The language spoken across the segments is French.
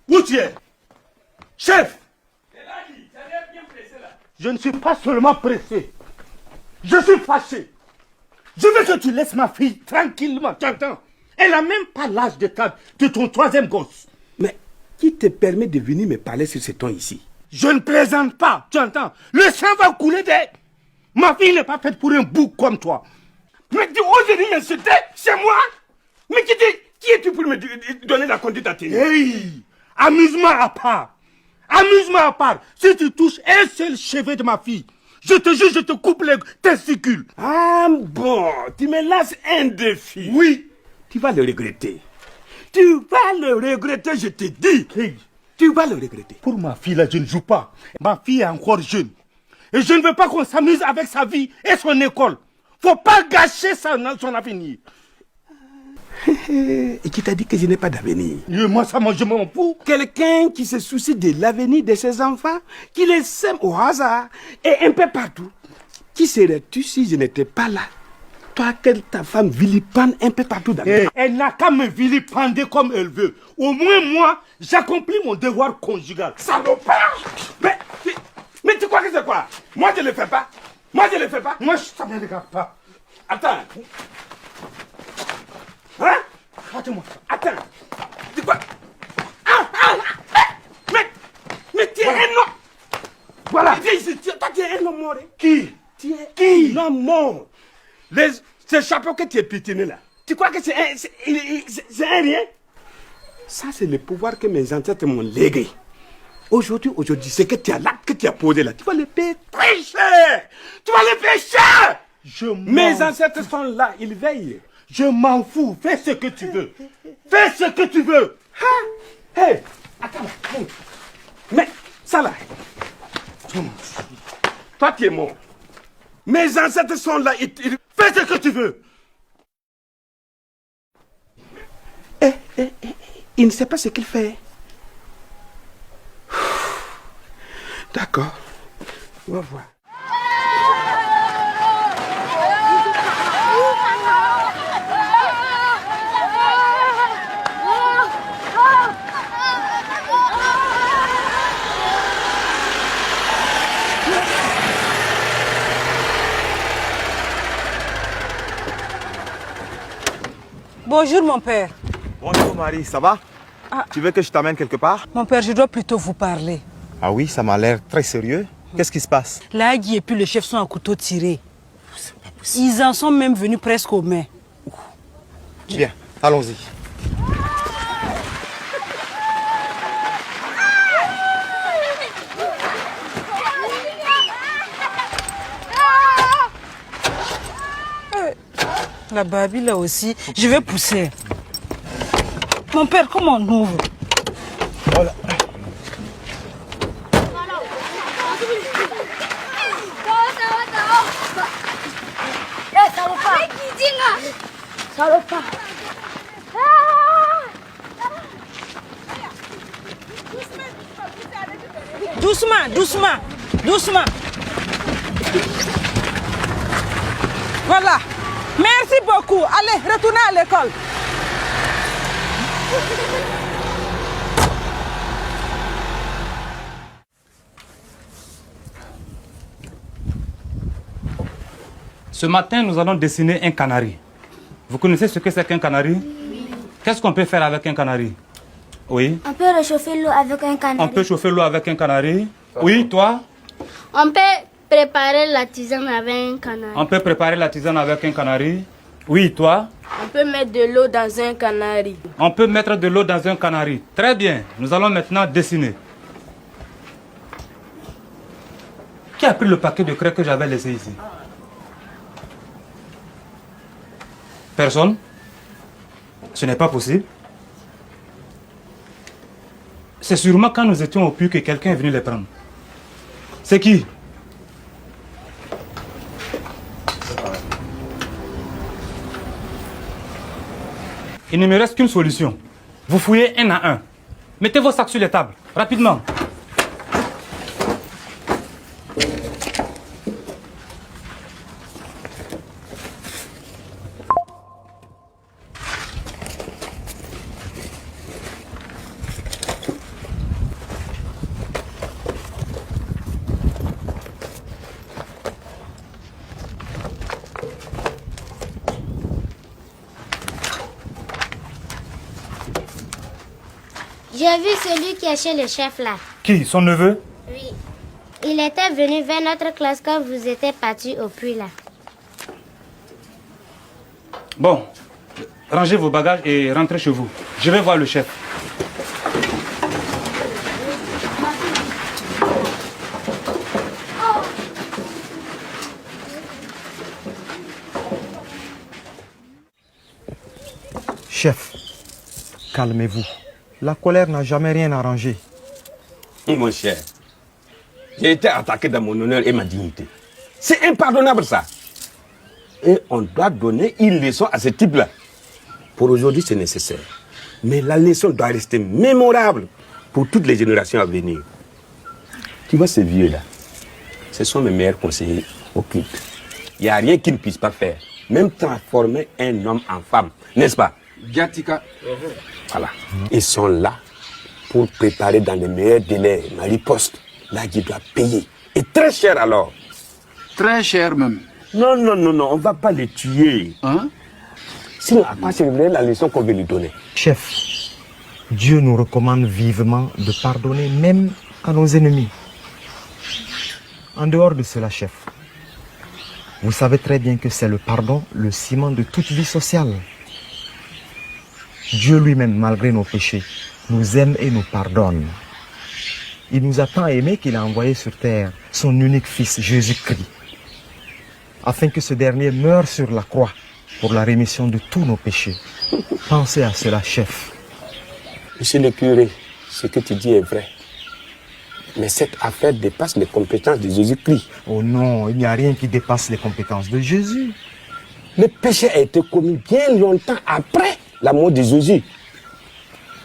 Où tu es? Chef! Je ne suis pas seulement pressé. Je suis fâché. Je veux que tu laisses ma fille tranquillement, tu entends? Elle n'a même pas l'âge de ton troisième gosse. Mais qui te permet de venir me parler sur ce ton ici? Je ne plaisante pas, tu entends? Le sang va couler d'elle. Ma fille n'est pas faite pour un bouc comme toi. Mais tu oses venir m'insulter, c'est moi? Mais qui es-tu pour me donner la conduite à tenir? Hey, amusement à part. Amusement à part. Si tu touches un seul cheveu de ma fille, je te jure, je te coupe les testicules. Ah bon, tu me lances un défi. Oui. Tu vas le regretter. Tu vas le regretter, je te dis. Hey. Tu vas le regretter. Pour ma fille, là, je ne joue pas. Ma fille est encore jeune. Et je ne veux pas qu'on s'amuse avec sa vie et son école. Faut pas gâcher son avenir. Et qui t'a dit que je n'ai pas d'avenir? Moi, je m'en fous. Quelqu'un qui se soucie de l'avenir de ses enfants, qui les sème au hasard et un peu partout. Qui serais-tu si je n'étais pas là? Toi, que ta femme vilipende un peu partout dans le monde. Elle n'a qu'à me vilipender comme elle veut. Au moins, moi, j'accomplis mon devoir conjugal. Salopard! Mais tu crois que c'est quoi? Moi, je ne le fais pas. Moi, je ne le fais pas. Moi, ça ne me regarde pas. Attends. Hein? Attends-moi. Attends. C'est quoi? Mais tu es un homme. Voilà. Toi, tu es un homme mort. Qui? Tu es un homme mort. Ce chapeau que tu es pétiné là, tu crois que c'est un rien? Ça, c'est le pouvoir que mes ancêtres m'ont légué. Aujourd'hui, c'est que tu as l'acte que tu as posé là. Tu vas le payer très cher. Tu vas le payer cher. Mes ancêtres sont là, ils veillent. Je m'en fous. Fais ce que tu veux. Fais ce que tu veux. Hey, attends. Hey. Mais, ça là. Toi, tu es mort. Mes ancêtres sont là. Fais ce que tu veux. Il ne sait pas ce qu'il fait. D'accord. On va voir. Bonjour mon père. Bonjour Marie, ça va? Tu veux que je t'amène quelque part? Mon père, je dois plutôt vous parler. Ah oui, ça m'a l'air très sérieux. Qu'est-ce qui se passe? La Guy et puis le chef sont à couteau tiré. C'est pas possible. Ils en sont même venus presque aux mains. Bien, allons-y. La Babi là aussi, je vais pousser. Mon père, comment on ouvre? Voilà. Doucement, doucement, doucement. Voilà. Merci beaucoup. Allez, retournez à l'école. Ce matin, nous allons dessiner un canari. Vous connaissez ce que c'est qu'un canari? Oui. Qu'est-ce qu'on peut faire avec un canari? Oui. On peut réchauffer l'eau avec un canari. On peut chauffer l'eau avec un canari? Oui, toi? On peut préparer la tisane avec un canari. On peut préparer la tisane avec un canari? Oui, toi? On peut mettre de l'eau dans un canari. On peut mettre de l'eau dans un canari. Très bien. Nous allons maintenant dessiner. Qui a pris le paquet de craies que j'avais laissé ici? Personne? Ce n'est pas possible. C'est sûrement quand nous étions au puits que quelqu'un est venu les prendre. C'est qui? Il ne me reste qu'une solution. Vous fouillez un à un. Mettez vos sacs sur les tables, rapidement. J'ai vu celui qui est chez le chef là. Qui? Son neveu? Oui. Il était venu vers notre classe quand vous étiez partis au puits là. Bon, rangez vos bagages et rentrez chez vous. Je vais voir le chef. Chef, calmez-vous. La colère n'a jamais rien arrangé. Mon cher, j'ai été attaqué dans mon honneur et ma dignité. C'est impardonnable ça. Et on doit donner une leçon à ce type-là. Pour aujourd'hui, c'est nécessaire. Mais la leçon doit rester mémorable pour toutes les générations à venir. Tu vois ces vieux-là, ce sont mes meilleurs conseillers occultes. Il n'y a rien qu'ils ne puissent pas faire. Même transformer un homme en femme, n'est-ce pas? Gatika. Voilà. Ils sont là pour préparer dans les meilleurs délais ma riposte. Là, je dois payer. Et très cher alors. Très cher même. Non, on ne va pas les tuer. Hein? Sinon, à part célébrer la leçon qu'on veut lui donner. Chef, Dieu nous recommande vivement de pardonner même à nos ennemis. En dehors de cela, chef, vous savez très bien que c'est le pardon, le ciment de toute vie sociale. Dieu lui-même, malgré nos péchés, nous aime et nous pardonne. Il nous a tant aimés qu'il a envoyé sur terre son unique fils, Jésus-Christ, afin que ce dernier meure sur la croix pour la rémission de tous nos péchés. Pensez à cela, chef. Monsieur le curé, ce que tu dis est vrai. Mais cette affaire dépasse les compétences de Jésus-Christ. Oh non, il n'y a rien qui dépasse les compétences de Jésus. Le péché a été commis bien longtemps après la mort de Jésus.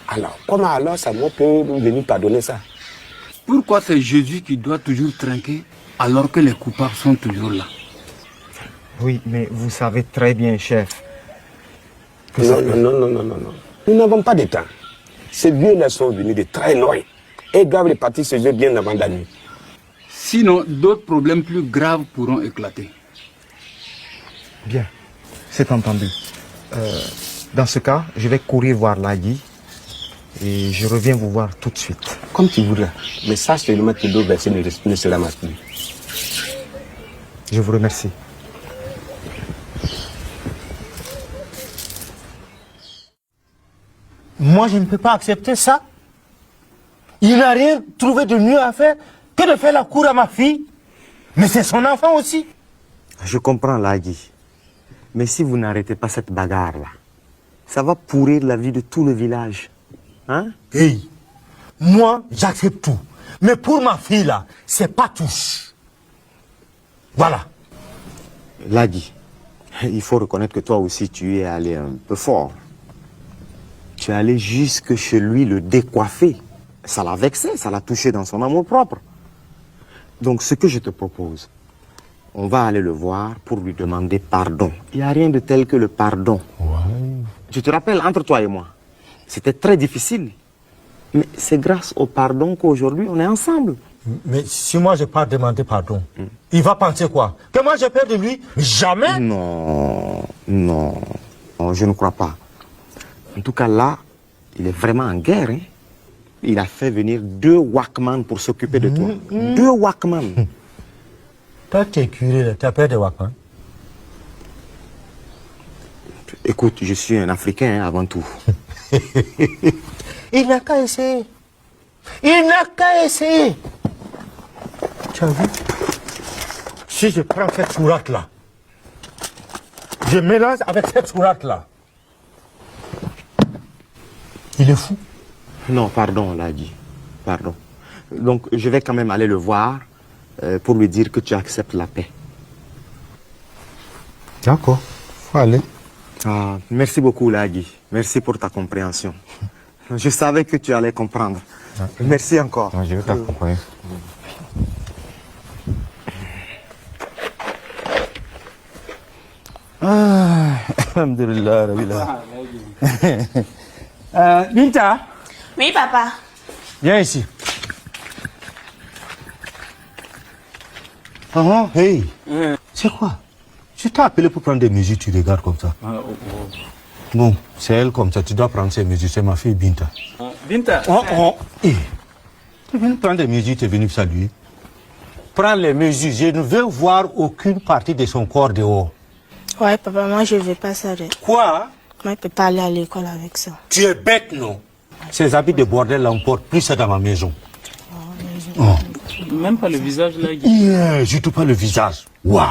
Alors, comment alors sa mort peut venir pardonner ça? Pourquoi c'est Jésus qui doit toujours trinquer alors que les coupables sont toujours là? Oui, mais vous savez très bien, chef. Que Non. Nous n'avons pas de temps. Ces vieux-là sont venus de très loin et doivent répartir ce jeu bien avant la nuit. Sinon, d'autres problèmes plus graves pourront éclater. Bien, c'est entendu. Dans ce cas, je vais courir voir Lagui et je reviens vous voir tout de suite. Comme tu voudras. Mais sache seulement que l'eau versée ne se ramasse plus. Je vous remercie. Moi, je ne peux pas accepter ça. Il n'a rien trouvé de mieux à faire que de faire la cour à ma fille. Mais c'est son enfant aussi. Je comprends, Lagui. Mais si vous n'arrêtez pas cette bagarre-là, ça va pourrir la vie de tout le village. Hein? Hey, moi, j'accepte tout. Mais pour ma fille, là, c'est pas touche. Voilà. Lagui, il faut reconnaître que toi aussi, tu es allé un peu fort. Tu es allé jusque chez lui le décoiffer. Ça l'a vexé, ça l'a touché dans son amour-propre. Donc, ce que je te propose, on va aller le voir pour lui demander pardon. Il n'y a rien de tel que le pardon. Ouais. Tu te rappelles, entre toi et moi, c'était très difficile. Mais c'est grâce au pardon qu'aujourd'hui, on est ensemble. Mais si moi, je n'ai pas demandé pardon, il va penser quoi? Que moi, j'ai peur de lui? Jamais. Non, je ne crois pas. En tout cas, là, il est vraiment en guerre. Hein? Il a fait venir 2 Wakman pour s'occuper de toi. 2 Wakman. Toi, tu es curé, tu as peur de Wakman? Écoute, je suis un Africain hein, avant tout. Il n'a qu'à essayer. Il n'a qu'à essayer. Tu as vu? Si je prends cette sourate-là, je mélange avec cette sourate-là, il est fou. Non, pardon, Lagui. Pardon. Donc, je vais quand même aller le voir pour lui dire que tu acceptes la paix. D'accord. Faut aller. Ah, merci beaucoup, Lagui. Merci pour ta compréhension. Je savais que tu allais comprendre. Merci encore. Ah, je vais t'accompagner. Alhamdulillah, Binta. Oui, papa. Viens ici. Hey. C'est quoi? Je t'ai appelé pour prendre des mesures, tu regardes comme ça. Bon, c'est elle comme ça, tu dois prendre ses mesures, c'est ma fille Binta. Binta. Tu viens de prendre des mesures, tu es venu saluer. Prends les mesures. Je ne veux voir aucune partie de son corps dehors. Ouais, papa, moi je veux pas ça. Quoi? Moi, je peux pas aller à l'école avec ça. Tu es bête, non? Ces habits de bordel là, on porte plus ça dans ma maison. Même pas le visage là. Surtout pas le visage. Waouh!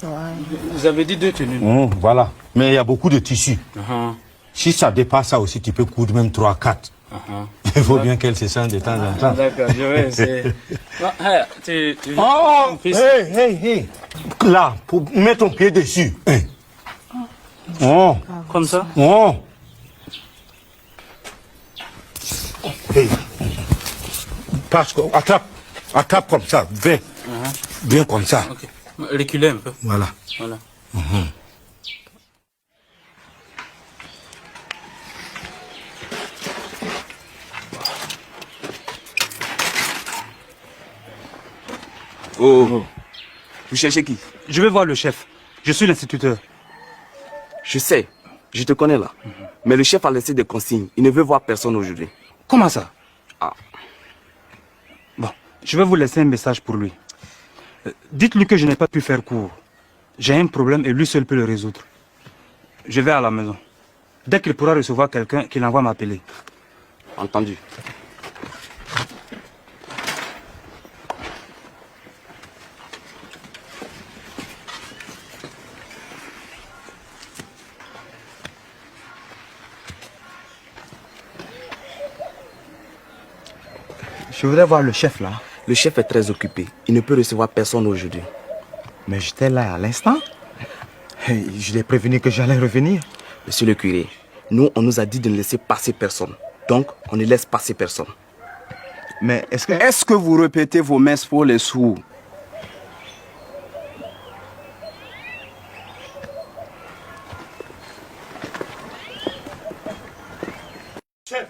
Vous avez dit 2 tenues. Voilà. Mais il y a beaucoup de tissus. Si ça dépasse ça aussi, tu peux coudre même 3, 4. Il faut bien qu'elle se sente de temps en temps. D'accord, je vais essayer. Hey. Là, pour mettre ton pied dessus. Comme ça? Hey. Parce que, attrape comme ça. Bien comme ça. Okay. Reculez un peu. Voilà. Oh. Vous cherchez qui? Je vais voir le chef. Je suis l'instituteur. Je sais, je te connais là. Mais le chef a laissé des consignes. Il ne veut voir personne aujourd'hui. Comment ça? Bon, je vais vous laisser un message pour lui. Dites-lui que je n'ai pas pu faire court. J'ai un problème et lui seul peut le résoudre. Je vais à la maison. Dès qu'il pourra recevoir quelqu'un, qu'il envoie m'appeler. Entendu. Je voudrais voir le chef là. Le chef est très occupé. Il ne peut recevoir personne aujourd'hui. Mais j'étais là à l'instant. Je l'ai prévenu que j'allais revenir. Monsieur le curé, nous, on nous a dit de ne laisser passer personne. Donc, on ne laisse passer personne. Mais est-ce que... Est-ce que vous répétez vos messes pour les sourds? Chef,